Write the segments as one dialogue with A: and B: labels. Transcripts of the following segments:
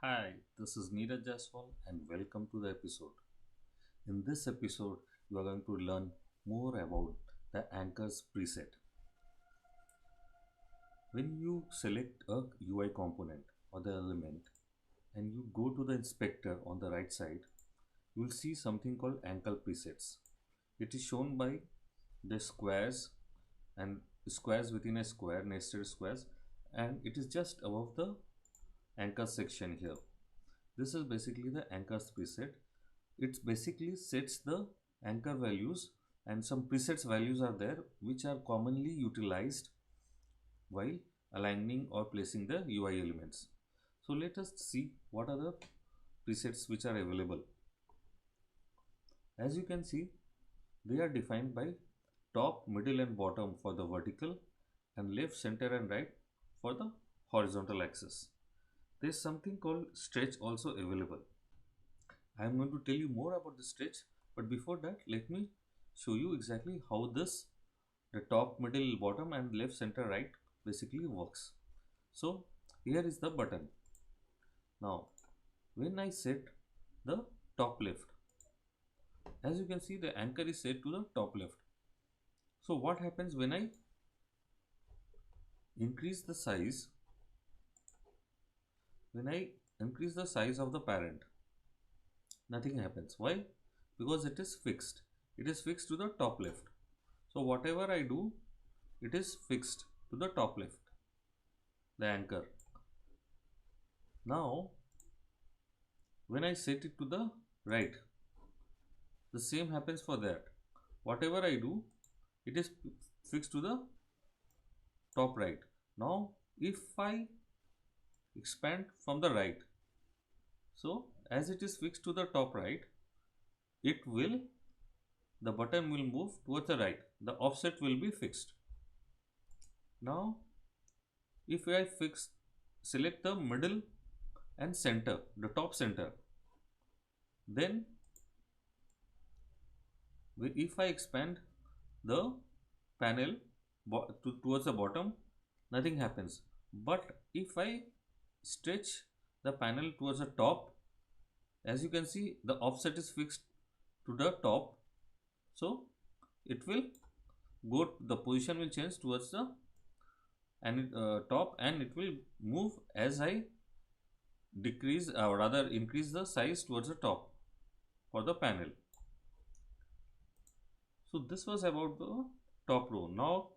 A: Hi, this is Neeraj Jaswal and welcome to the episode. In this episode, you are going to learn more about the anchors preset. When you select a UI component or the element and you go to the inspector on the right side, you will see something called anchor presets. It is shown by the squares and squares within a square, nested squares, and it is just above the anchor section here. This is basically the anchors preset. It basically sets the anchor values, and some presets values are there which are commonly utilized while aligning or placing the UI elements. So let us see what are the presets which are available. As you can see, they are defined by top, middle and bottom for the vertical and left, center and right for the horizontal axis. There is something called stretch also available. I am going to tell you more about the stretch, but before that let me show you exactly how this the top, middle, bottom and left, center, right basically works. So here is the button. Now when I set the top left, as you can see the anchor is set to the top left. So what happens when I increase the size, when I increase the size of the parent, nothing happens. Why? Because it is fixed. It is fixed to the top left. So whatever I do, it is fixed to the top left, the anchor. Now when I set it to the right, the same happens for that. Whatever I do, it is fixed to the top right. Now if I expand from the right, so as it is fixed to the top right, it will, the button will move towards the right, the offset will be fixed. Now if I select the middle and center, the top center, then if I expand the panel towards the bottom, nothing happens. But if I stretch the panel towards the top, as you can see the offset is fixed to the top, so it will go, the position will change towards the top, and it will move as I decrease or rather increase the size towards the top for the panel. So this was about the top row. Now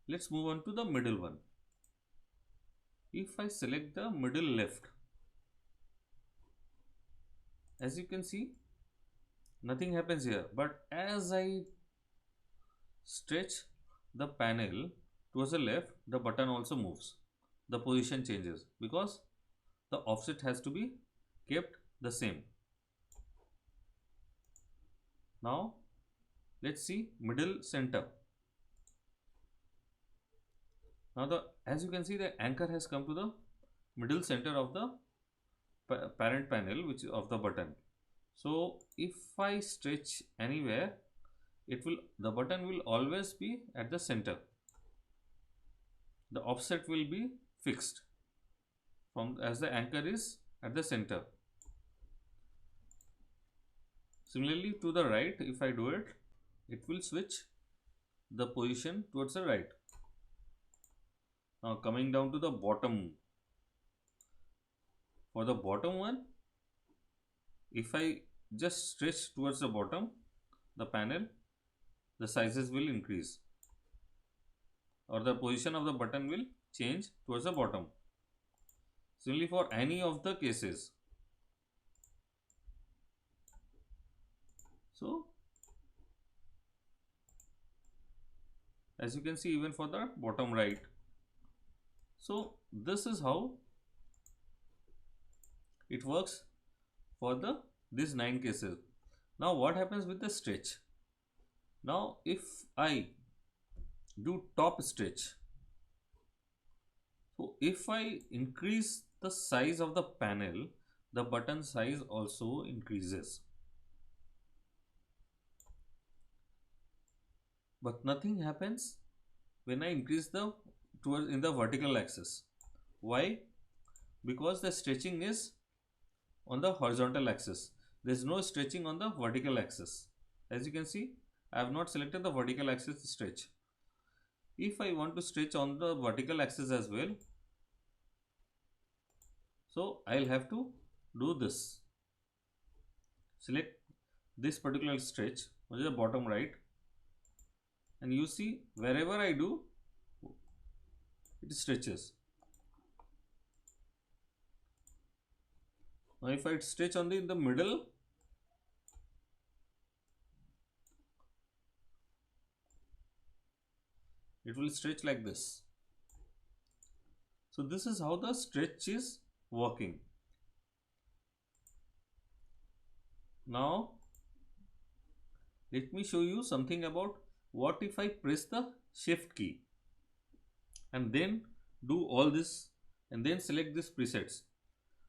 A: let's move on to the middle one. If I select the middle left, as you can see nothing happens here, but as I stretch the panel towards the left, the button also moves, the position changes because the offset has to be kept the same. Now let's see middle center. Now as you can see the anchor has come to the middle center of the parent panel, which is of the button. So if I stretch anywhere, it will, the button will always be at the center, the offset will be fixed from as the anchor is at the center. Similarly to the right, if I do it, it will switch the position towards the right. Now coming down to the bottom, for the bottom one, if I just stretch towards the bottom, the panel, the sizes will increase or the position of the button will change towards the bottom. Similarly for any of the cases. So as you can see even for the bottom right. So this is how it works for these 9 cases. Now what happens with the stretch? Now if I do top stretch, so if I increase the size of the panel, the button size also increases. But nothing happens when I increase the towards in the vertical axis. Why? Because the stretching is on the horizontal axis. There is no stretching on the vertical axis. As you can see, I have not selected the vertical axis stretch. If I want to stretch on the vertical axis as well, so I'll have to do this. Select this particular stretch, which is the bottom right, and you see wherever I do, it stretches. Now if I stretch on in the middle, it will stretch like this. So this is how the stretch is working. Now let me show you something about what if I press the shift key and then do all this and then select this presets.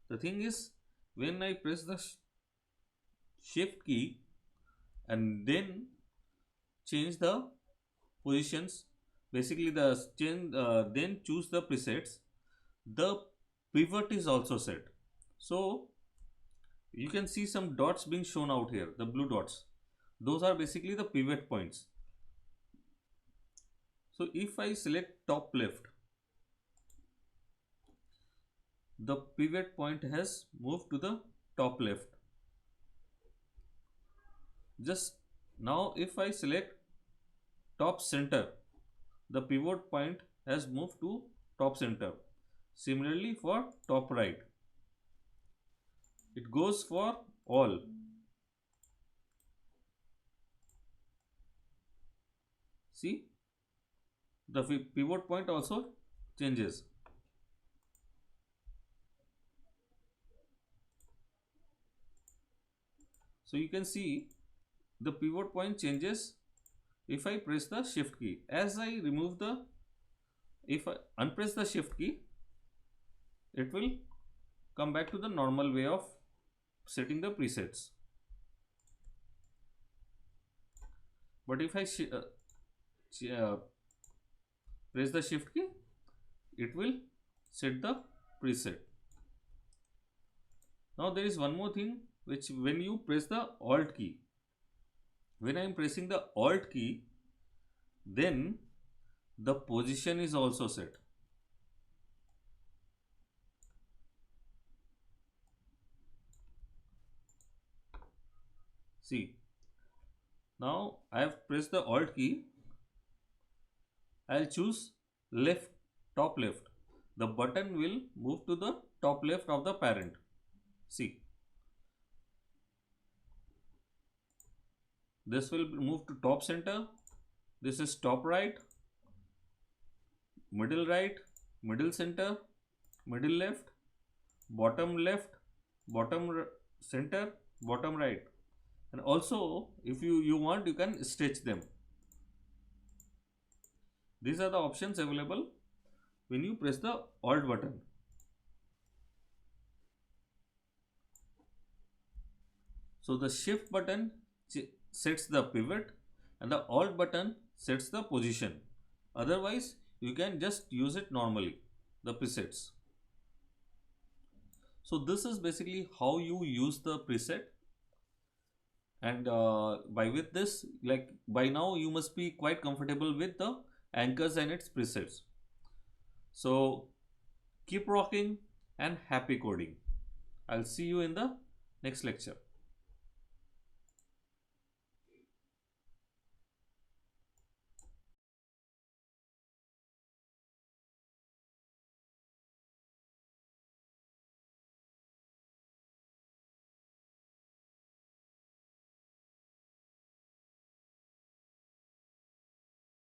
A: The thing is, when I press the shift key and then change the positions, basically the change, then choose the presets, the pivot is also set. So you can see some dots being shown out here, the blue dots. Those are basically the pivot points. So if I select top left, the pivot point has moved to the top left. Just now if I select top center, the pivot point has moved to top center. Similarly for top right, it goes for all. See, the pivot point also changes. So you can see the pivot point changes if I press the shift key. As I remove the, if I unpress the shift key, it will come back to the normal way of setting the presets. But if I press the shift key, it will set the preset. Now there is one more thing, which when you press the alt key, when I am pressing the alt key, then the position is also set. See, now I have pressed the alt key. I'll choose left, top left. The button will move to the top left of the parent. See, this will move to top center. This is top right, middle center, middle left, bottom center, bottom right. And also if you want, you can stretch them. These are the options available when you press the alt button. So the shift button sets the pivot and the alt button sets the position. Otherwise you can just use it normally, the presets. So this is basically how you use the preset. And with this, like by now you must be quite comfortable with the anchors and its presets. So keep rocking and happy coding. I'll see you in the next lecture.